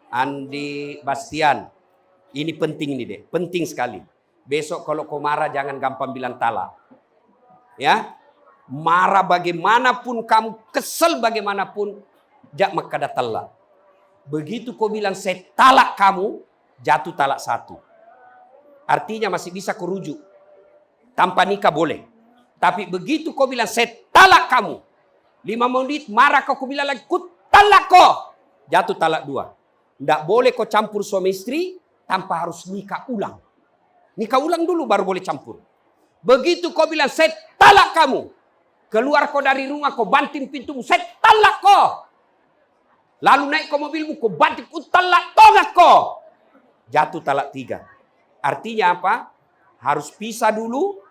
Andi Bastian. Ini penting nih deh, penting sekali. Besok kalau kau marah jangan gampang bilang talak. Ya, marah bagaimanapun kamu, kesel bagaimanapun, jak makada talak. Begitu kau bilang saya talak kamu, jatuh talak satu. Artinya masih bisa kau rujuk. Tanpa nikah boleh. Tapi begitu kau bilang saya talak kamu, 5 menit marah kau bilang lagi, ku talak kau, jatuh talak 2. Tidak boleh kau campur suami istri tanpa harus nikah ulang. Nikah ulang dulu baru boleh campur. Begitu kau bilang saya talak kamu, keluar kau dari rumah kau banting pintumu, saya talak kau. Lalu naik ke mobilmu kau banting, ku talak tongak kau. Jatuh talak 3. Artinya apa? Harus pisah dulu.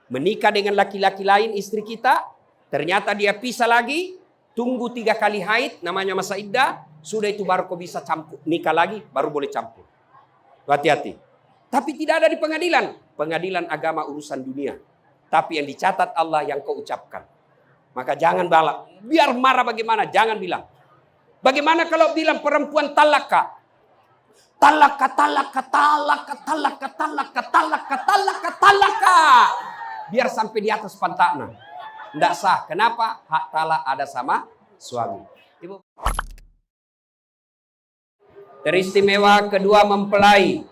Menikah dengan laki-laki lain istri kita. Ternyata dia pisah lagi. Tunggu 3 kali haid. Namanya masa iddah. Sudah itu baru kau bisa campur. Nikah lagi baru boleh campur. Hati-hati. Tapi tidak ada di pengadilan. Pengadilan agama urusan dunia. Tapi yang dicatat Allah yang kau ucapkan. Maka jangan balak. Biar marah bagaimana. Jangan bilang. Bagaimana kalau bilang perempuan talaka? Talaka, talaka, talaka, talaka, talaka, talaka, talaka, talaka. Biar sampai di atas pantatnya. Tidak sah. Kenapa? Hak talak ada sama suami. Ibu. Teristimewa kedua mempelai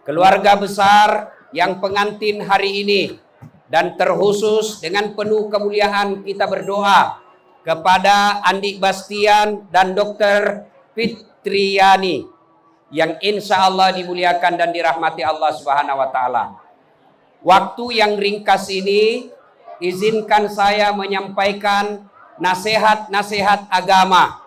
keluarga besar yang pengantin hari ini. Dan terkhusus dengan penuh kemuliaan kita berdoa kepada Andi Bastian dan Dr. Fitriani yang insya Allah dimuliakan dan dirahmati Allah Subhanahu wa Ta'ala. Waktu yang ringkas ini, izinkan saya menyampaikan nasihat-nasihat agama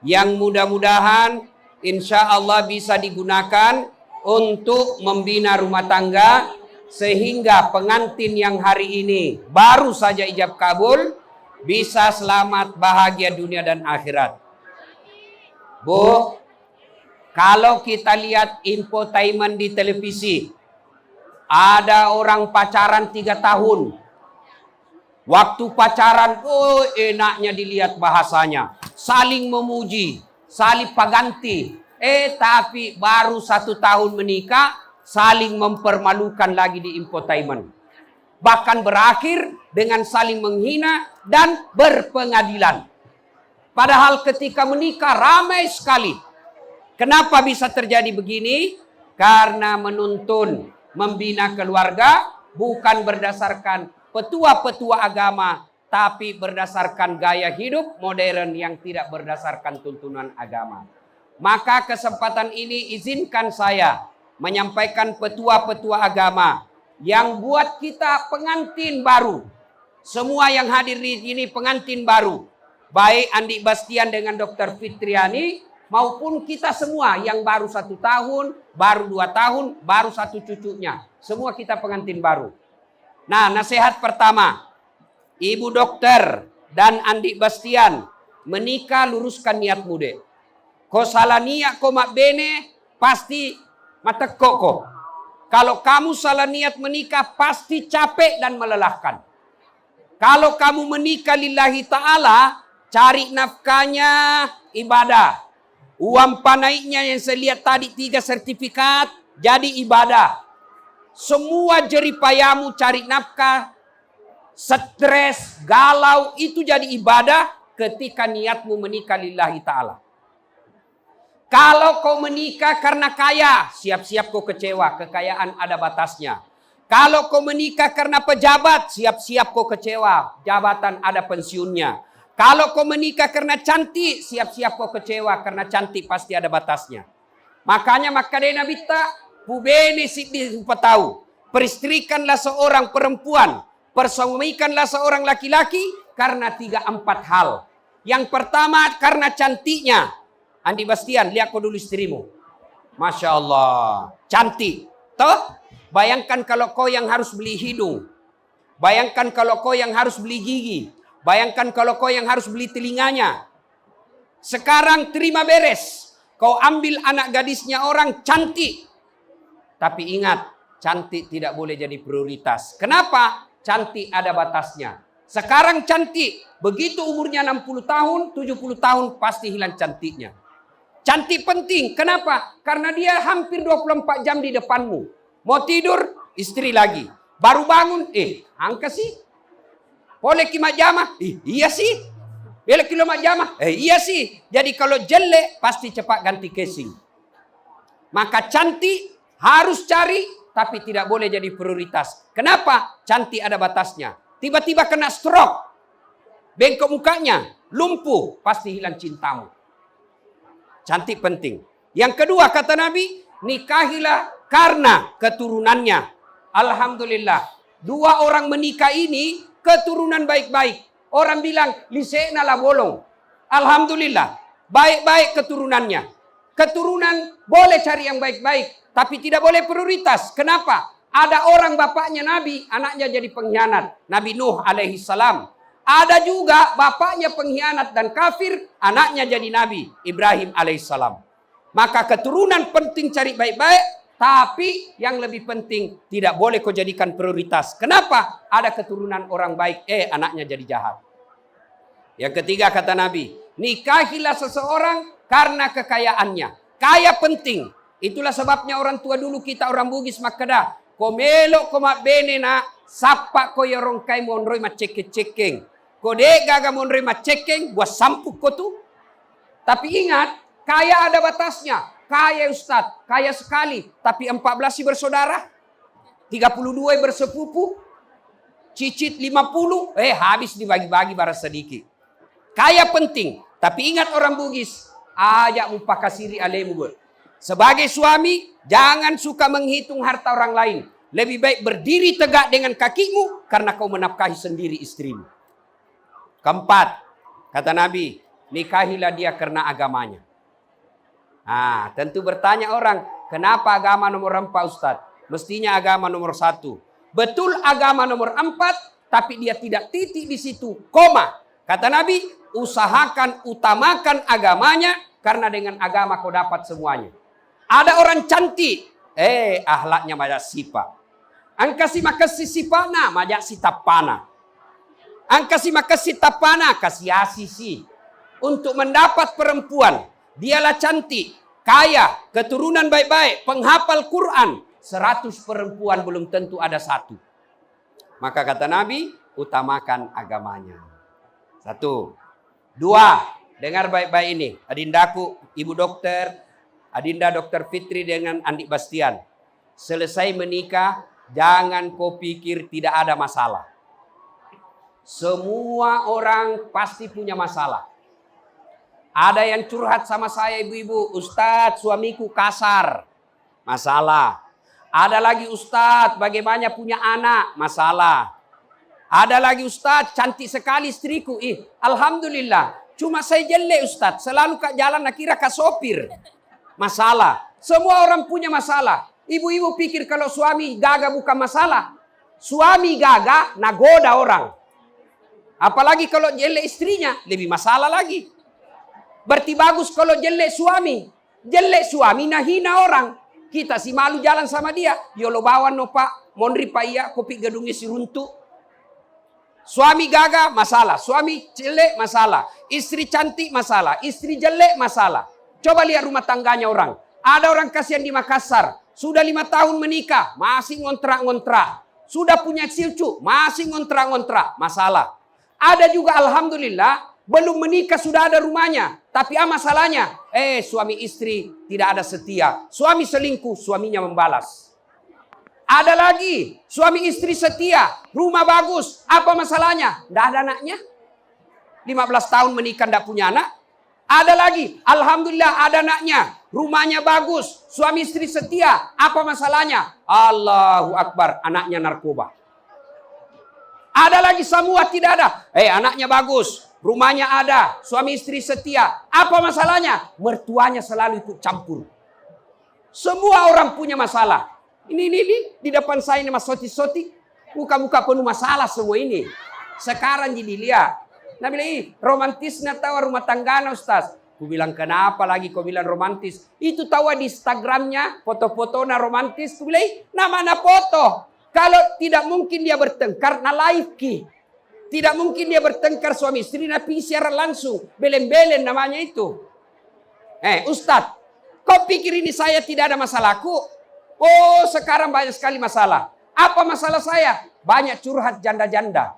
yang mudah-mudahan insya Allah bisa digunakan untuk membina rumah tangga sehingga pengantin yang hari ini baru saja ijab kabul bisa selamat bahagia dunia dan akhirat. Bu, kalau kita lihat infotainment di televisi, ada orang pacaran 3 tahun. Waktu pacaran, oh enaknya dilihat bahasanya. Saling memuji, saling paganti. Tapi baru 1 tahun menikah, saling mempermalukan lagi di infotainment. Bahkan berakhir dengan saling menghina dan berpengadilan. Padahal ketika menikah ramai sekali. Kenapa bisa terjadi begini? Karena menuntun, membina keluarga bukan berdasarkan petua-petua agama, tapi berdasarkan gaya hidup modern yang tidak berdasarkan tuntunan agama. Maka kesempatan ini izinkan saya menyampaikan petua-petua agama yang buat kita pengantin baru. Semua yang hadir di sini pengantin baru. Baik Andi Bastian dengan Dr. Fitriani maupun kita semua yang baru 1 tahun, baru 2 tahun, baru 1 cucunya. Semua kita pengantin baru. Nah, nasihat pertama. Ibu dokter dan Andi Bastian menikah luruskan niat muda. Kau salah niat kau mak bene pasti matekok kau. Kalau kamu salah niat menikah pasti capek dan melelahkan. Kalau kamu menikah lillahi ta'ala, cari nafkahnya ibadah. Uang panaiknya yang saya lihat tadi 3 sertifikat jadi ibadah. Semua jeripayamu cari nafkah, stres, galau itu jadi ibadah ketika niatmu menikah lillahi ta'ala. Kalau kau menikah karena kaya, siap-siap kau kecewa. Kekayaan ada batasnya. Kalau kau menikah karena pejabat, siap-siap kau kecewa. Jabatan ada pensiunnya. Kalau kau menikah karena cantik, siap-siap kau kecewa. Karena cantik pasti ada batasnya. Makanya makadena bita, pubene siddi tahu. Peristrikanlah seorang perempuan. Persuamikanlah seorang laki-laki karena 3-4 hal. Yang pertama karena cantiknya. Andi Bastian, lihat kau dulu istrimu. Masya Allah. Cantik. Toh? Bayangkan kalau kau yang harus beli hidung. Bayangkan kalau kau yang harus beli gigi. Bayangkan kalau kau yang harus beli telinganya. Sekarang terima beres. Kau ambil anak gadisnya orang cantik. Tapi ingat, cantik tidak boleh jadi prioritas. Kenapa? Cantik ada batasnya. Sekarang cantik. Begitu umurnya 60 tahun, 70 tahun pasti hilang cantiknya. Cantik penting. Kenapa? Karena dia hampir 24 jam di depanmu. Mau tidur, istri lagi. Baru bangun, angka sih. Boleh kimak jamah? Iya sih. Boleh kimak jamah? Iya sih. Jadi kalau jelek, pasti cepat ganti casing. Maka cantik harus cari, tapi tidak boleh jadi prioritas. Kenapa? Cantik ada batasnya. Tiba-tiba kena stroke. Bengkok mukanya, lumpuh, pasti hilang cintamu. Cantik penting. Yang kedua kata Nabi, nikahilah karena keturunannya. Alhamdulillah. 2 orang menikah ini keturunan baik-baik. Orang bilang, lisekna lah bolong. Alhamdulillah. Baik-baik keturunannya. Keturunan boleh cari yang baik-baik. Tapi tidak boleh prioritas. Kenapa? Ada orang bapaknya Nabi, anaknya jadi pengkhianat. Nabi Nuh alaihi salam. Ada juga bapaknya pengkhianat dan kafir, anaknya jadi Nabi Ibrahim alaihissalam. Maka keturunan penting cari baik-baik, tapi yang lebih penting tidak boleh kau jadikan prioritas. Kenapa? Ada keturunan orang baik, anaknya jadi jahat. Yang ketiga kata Nabi, nikahilah seseorang karena kekayaannya. Kaya penting. Itulah sebabnya orang tua dulu kita orang Bugis Makada. Komelo koma bene na sapa ko yorong kai monroi maceke-cekeng. Kode gaga monroi macekeng buat sampuk ko tuh. Tapi ingat, kaya ada batasnya. Kaya Ustadz, kaya sekali. Tapi 14 sih bersaudara. 32 bersepupu. Cicit 50. Habis dibagi-bagi barang sedikit. Kaya penting. Tapi ingat orang Bugis. Ajak mupakasiri alemu. Sebagai suami, jangan suka menghitung harta orang lain. Lebih baik berdiri tegak dengan kakimu. Karena kau menafkahi sendiri istrimu. Keempat, kata Nabi, nikahilah dia karena agamanya. Tentu bertanya orang, kenapa agama nomor 4 Ustadz? Mestinya agama nomor 1. Betul agama nomor 4, tapi dia tidak titik di situ, koma. Kata Nabi, usahakan utamakan agamanya, karena dengan agama kau dapat semuanya. Ada orang cantik, ahlaknya majak sifat. Angkasi makasi sifana, majak sitapana. Angkasi makasi tapana, kasih asisi. Untuk mendapat perempuan, dialah cantik, kaya, keturunan baik-baik, penghafal Quran. 100 perempuan belum tentu ada 1. Maka kata Nabi, utamakan agamanya. 1. 2, dengar baik-baik ini. Adindaku, Ibu Dokter, Adinda Dokter Fitri dengan Andi Bastian. Selesai menikah, jangan kau pikir tidak ada masalah. Semua orang pasti punya masalah. Ada yang curhat sama saya ibu-ibu, Ustadz suamiku kasar, masalah. Ada lagi Ustadz bagaimana punya anak, masalah. Ada lagi Ustadz cantik sekali istriku, alhamdulillah. Cuma saya jelek Ustadz, selalu kak jalan kira kak sopir, masalah. Semua orang punya masalah. Ibu-ibu pikir kalau suami gagah bukan masalah. Suami gagah nagoda orang. Apalagi kalau jelek istrinya, lebih masalah lagi. Berarti bagus kalau jelek suami. Jelek suami nahina orang. Kita si malu jalan sama dia. Yolo bawan no pak, monri pak iya, kopi gedungnya si runtuh. Suami gagah, masalah. Suami jelek, masalah. Istri cantik, masalah. Istri jelek, masalah. Coba lihat rumah tangganya orang. Ada orang kasihan di Makassar. Sudah 5 tahun menikah, masih ngontrak-ngontrak. Sudah punya cucu, masih ngontrak-ngontrak. Masalah. Ada juga alhamdulillah belum menikah sudah ada rumahnya. Tapi masalahnya, suami istri tidak ada setia. Suami selingkuh, suaminya membalas. Ada lagi, suami istri setia, rumah bagus. Apa masalahnya? Tidak ada anaknya. 15 tahun menikah tidak punya anak. Ada lagi, alhamdulillah ada anaknya. Rumahnya bagus, suami istri setia. Apa masalahnya? Allahu Akbar, anaknya narkoba. Ada lagi semua tidak ada. Anaknya bagus, rumahnya ada, suami istri setia. Apa masalahnya? Mertuanya selalu ikut campur. Semua orang punya masalah. Ini di depan saya ini mas soti-soti. Muka-muka penuh masalah semua ini. Sekarang jadi lihat. Nah bilang, romantisnya tahu rumah tanggana Ustaz. Ku bilang kenapa lagi kau bilang romantis? Itu tahu di Instagramnya foto-fotonya romantis. Ku bilang, mana foto? Kalau tidak mungkin dia bertengkar, na live ki. Tidak mungkin dia bertengkar suami istri, tapi siaran langsung. Belen-belen namanya itu. Ustadz, kau pikir ini saya tidak ada masalahku? Oh, sekarang banyak sekali masalah. Apa masalah saya? Banyak curhat janda-janda.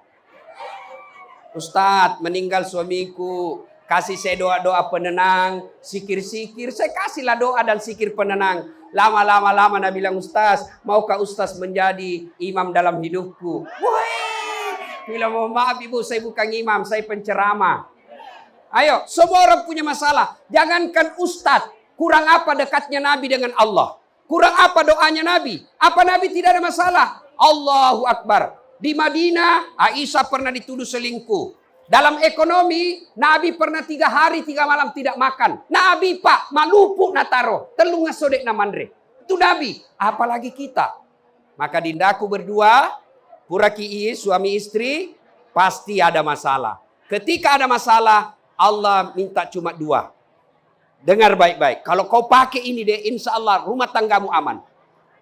Ustadz, meninggal suamiku. Kasih saya doa-doa penenang, sikir-sikir. Saya kasihlah doa dan sikir penenang. Lama-lama Nabi bilang, Ustaz, maukah Ustaz menjadi imam dalam hidupku? Wah, bilang, mohon maaf ibu, saya bukan imam, saya penceramah. Ayo, semua orang punya masalah. Jangankan Ustaz, kurang apa dekatnya Nabi dengan Allah? Kurang apa doanya Nabi? Apa Nabi tidak ada masalah? Allahu Akbar. Di Madinah, Aisyah pernah dituduh selingkuh. Dalam ekonomi, Nabi pernah 3 hari 3 malam tidak makan. Nabi pak, malupu nataro. Telunga sodek namandre. Itu Nabi. Apalagi kita. Maka dindaku berdua, pura-ki'i, suami istri, pasti ada masalah. Ketika ada masalah, Allah minta cuma 2. Dengar baik-baik. Kalau kau pakai ini deh, insya Allah rumah tanggamu aman.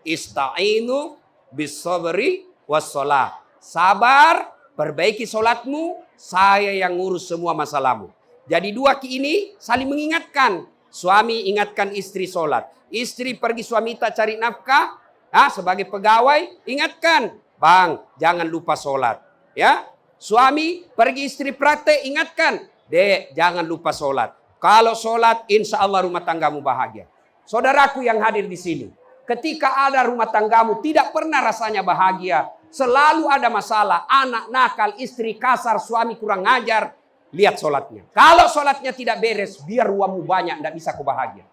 Ista'inu bis-sabri was-sholah. Sabar, perbaiki solatmu, saya yang ngurus semua masalahmu. Jadi 2 ki ini saling mengingatkan. Suami ingatkan istri solat. Istri pergi suami tak cari nafkah. Sebagai pegawai, ingatkan. Bang, jangan lupa solat. Ya, suami pergi istri praktek, ingatkan. Dek, jangan lupa solat. Kalau solat, insya Allah rumah tanggamu bahagia. Saudaraku yang hadir di sini. Ketika ada rumah tanggamu tidak pernah rasanya bahagia. Selalu ada masalah, anak nakal, istri kasar, suami kurang ngajar. Lihat solatnya. Kalau solatnya tidak beres, biar uangmu banyak, tidak bisa kau bahagia.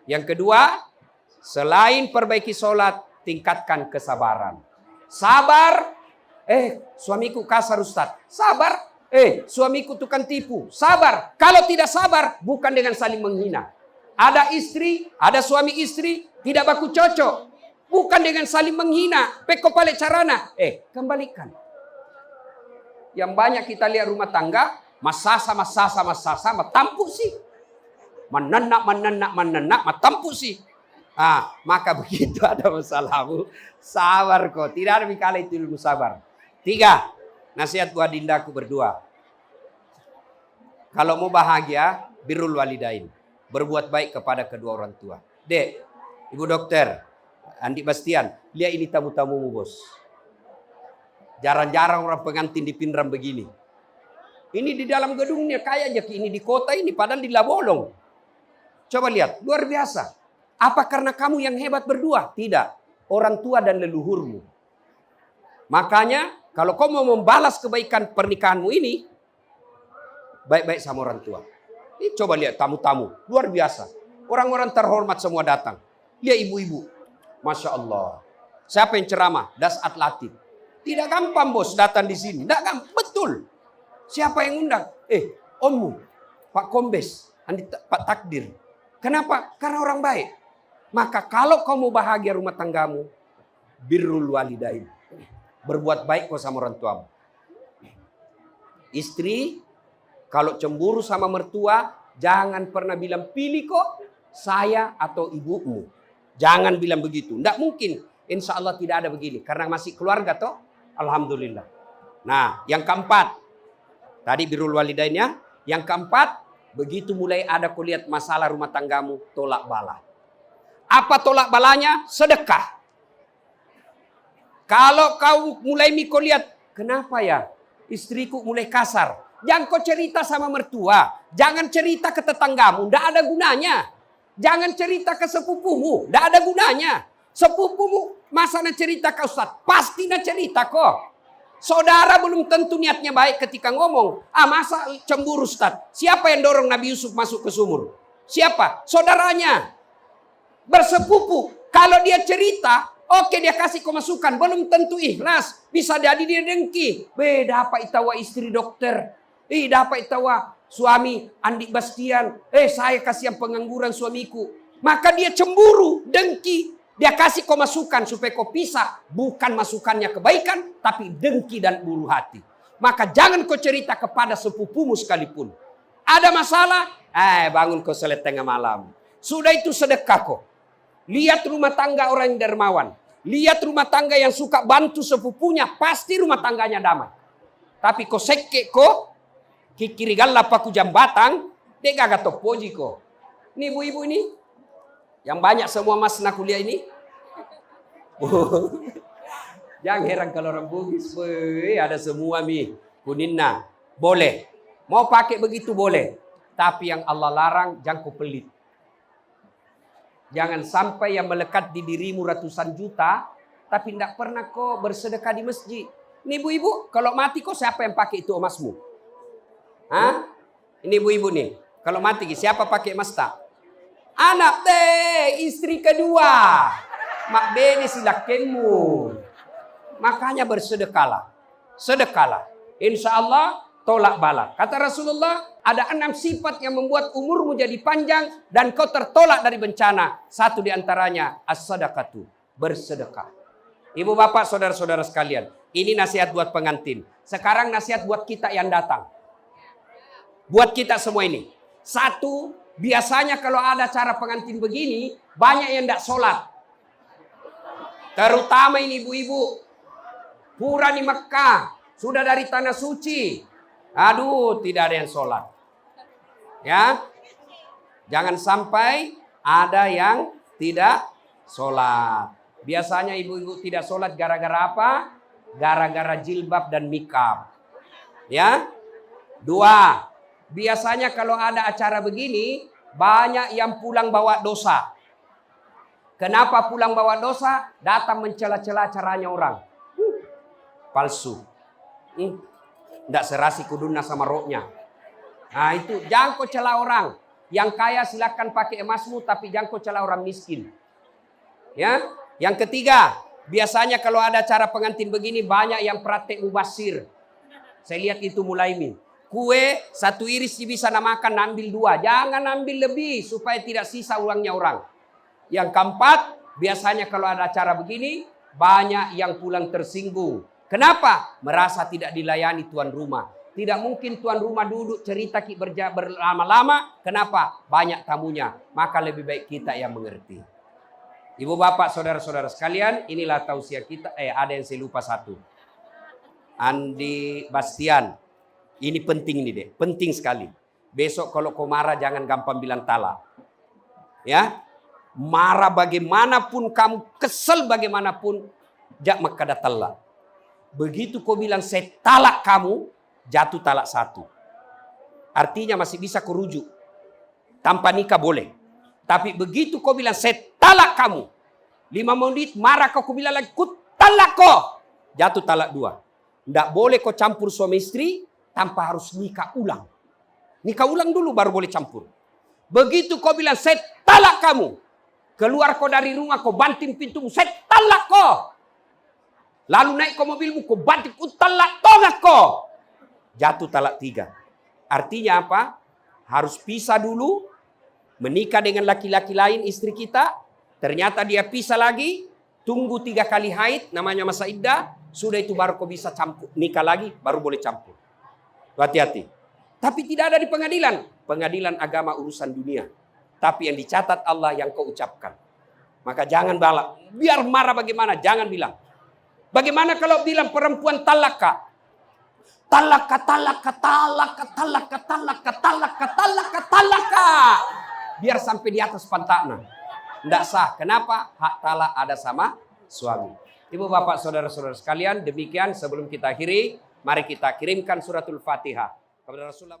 Yang kedua, selain perbaiki solat, tingkatkan kesabaran. Sabar, suamiku kasar Ustaz. Sabar, suamiku tukang tipu. Sabar. Kalau tidak sabar, bukan dengan saling menghina. Ada istri, ada suami istri, tidak baku cocok. Bukan dengan saling menghina. Peko pale carana. Kembalikan. Yang banyak kita lihat rumah tangga. Masasa, matampuk sih. Menenak, matampuk sih. Maka begitu ada masalahmu. Sabar kok. Tidak ada mikala itu ilmu sabar. 3. Nasihat buat dindaku berdua. Kalau mau bahagia, birrul walidain. Berbuat baik kepada kedua orang tua. Dek, Ibu dokter. Andi Bastian, lihat ini tamu-tamumu bos. Jarang-jarang orang pengantin di Pinrang begini. Ini di dalam gedungnya kayak aja ini di kota ini padahal di Labolong. Coba lihat, luar biasa. Apa karena kamu yang hebat berdua? Tidak, orang tua dan leluhurmu. Makanya kalau kau mau membalas kebaikan pernikahanmu ini, baik-baik sama orang tua. Ini coba lihat tamu-tamu, luar biasa. Orang-orang terhormat semua datang. Lihat ibu-ibu. Masya Allah. Siapa yang ceramah? Das Atlatif. Tidak gampang bos datang di sini. Tidak gampang. Betul. Siapa yang undang? Ommu. Pak Kombes. Pak Takdir. Kenapa? Karena orang baik. Maka kalau kau mau bahagia rumah tanggamu. Birrul walidain. Berbuat baik kau sama orang tuamu. Istri. Kalau cemburu sama mertua. Jangan pernah bilang pilih kok. Saya atau ibumu. Jangan bilang begitu. Tidak mungkin. Insya Allah tidak ada begini. Karena masih keluarga toh. Alhamdulillah. Nah, yang keempat. Tadi birrul walidainnya. Yang keempat. Begitu mulai ada kau lihat masalah rumah tanggamu. Tolak bala. Apa tolak balanya? Sedekah. Kalau kau mulai kau lihat. Kenapa ya? Istriku mulai kasar. Jangan kau cerita sama mertua. Jangan cerita ke tetanggamu. Tidak ada gunanya. Jangan cerita ke sepupumu. Tidak ada gunanya. Sepupumu masa nak cerita ke Ustaz. Pasti nak cerita kok. Saudara belum tentu niatnya baik ketika ngomong. Masa cemburu Ustaz. Siapa yang dorong Nabi Yusuf masuk ke sumur? Siapa? Saudaranya. Bersepupu. Kalau dia cerita. Oke dia kasih kemasukan. Belum tentu ikhlas. Bisa jadi dia dengki. Beda apa itawa istri dokter. Dapat itawa suami Andi Bastian. Saya kasih yang pengangguran suamiku. Maka dia cemburu, dengki. Dia kasih kau masukan supaya kau pisah. Bukan masukannya kebaikan, tapi dengki dan buru hati. Maka jangan kau cerita kepada sepupumu sekalipun. Ada masalah? Bangun kau salat tengah malam. Sudah itu sedekah kau. Lihat rumah tangga orang yang dermawan. Lihat rumah tangga yang suka bantu sepupunya. Pasti rumah tangganya damai. Tapi kau sekek kau. Kikiri galla paku jambatan, dega gato poji ko. Ini ibu-ibu ini, yang banyak semua masna kuliah ini. Jangan heran kalau orang Bugis, ada semua mi kuninna. Boleh. Mau pakai begitu boleh. Tapi yang Allah larang, jangan kau pelit. Jangan sampai yang melekat di dirimu ratusan juta, tapi tidak pernah kau bersedekah di masjid. Ini ibu-ibu, kalau mati kau siapa yang pakai itu emasmu? Hah? Ini ibu-ibu nih. Kalau mati siapa pakai emas tak? Anak teh, istri kedua. Mak bene silakenmu. Makanya bersedekahlah. Sedekahlah. Insya Allah tolak bala. Kata Rasulullah, ada 6 sifat yang membuat umurmu jadi panjang dan kau tertolak dari bencana. Satu di antaranya as-sadaqatu, bersedekah. Ibu bapak, saudara-saudara sekalian, ini nasihat buat pengantin. Sekarang nasihat buat kita yang datang. Buat kita semua ini. Satu, biasanya kalau ada acara pengantin begini, banyak yang tidak sholat. Terutama ini ibu-ibu. Pura di Mekah, sudah dari tanah suci. Aduh, tidak ada yang sholat. Ya, jangan sampai ada yang tidak sholat. Biasanya ibu-ibu tidak sholat gara-gara apa? Gara-gara jilbab dan mikap. Ya. 2, biasanya kalau ada acara begini, banyak yang pulang bawa dosa. Kenapa pulang bawa dosa? Datang mencela-cela acaranya orang. Palsu. Tidak serasi kuduna sama roknya. Nah itu, jangan kau cela orang. Yang kaya silakan pakai emasmu, tapi jangan kau cela orang miskin. Ya. Yang ketiga, biasanya kalau ada acara pengantin begini, banyak yang praktek mubasir. Saya lihat itu mulai min. Kue 1 iris bisa namakan, ambil 2. Jangan ambil lebih, supaya tidak sisa uangnya orang. Yang keempat, biasanya kalau ada acara begini, banyak yang pulang tersinggung. Kenapa? Merasa tidak dilayani tuan rumah. Tidak mungkin tuan rumah duduk cerita berlama-lama. Kenapa? Banyak tamunya. Maka lebih baik kita yang mengerti. Ibu bapak, saudara-saudara sekalian, inilah tausiah kita. Ada yang saya lupa satu. Andi Bastian. Ini penting nih deh. Penting sekali. Besok kalau kau marah jangan gampang bilang talak. Ya. Marah bagaimanapun kamu, kesel bagaimanapun, jak makada talak. Begitu kau bilang saya talak kamu, jatuh talak 1. Artinya masih bisa kau rujuk. Tanpa nikah boleh. Tapi begitu kau bilang saya talak kamu, 5 menit marah kau bilang lagi, ku talak kau, jatuh talak 2. Tidak boleh kau campur suami istri tanpa harus nikah ulang. Nikah ulang dulu baru boleh campur. Begitu kau bilang saya talak kamu, keluar kau dari rumah, kau banting pintumu, saya talak kau. Lalu naik ke mobilmu, kau banting, ku talak tongak kau. Jatuh talak 3. Artinya apa? Harus pisah dulu, menikah dengan laki-laki lain istri kita. Ternyata dia pisah lagi, tunggu 3 kali haid, namanya masa iddah. Sudah itu baru kau bisa campur, nikah lagi, baru boleh campur. Hati-hati. Tapi tidak ada di pengadilan. Pengadilan agama urusan dunia. Tapi yang dicatat Allah yang kau ucapkan. Maka jangan balak. Biar marah bagaimana, jangan bilang. Bagaimana kalau bilang perempuan talaka? Talaka, talaka, talaka, talaka, talaka, talaka, talaka, talaka. Biar sampai di atas pantatnya. Tidak sah. Kenapa? Hak talak ada sama suami. Ibu bapak saudara-saudara sekalian, demikian sebelum kita akhiri, mari kita kirimkan suratul Fatihah kepada Rasulullah.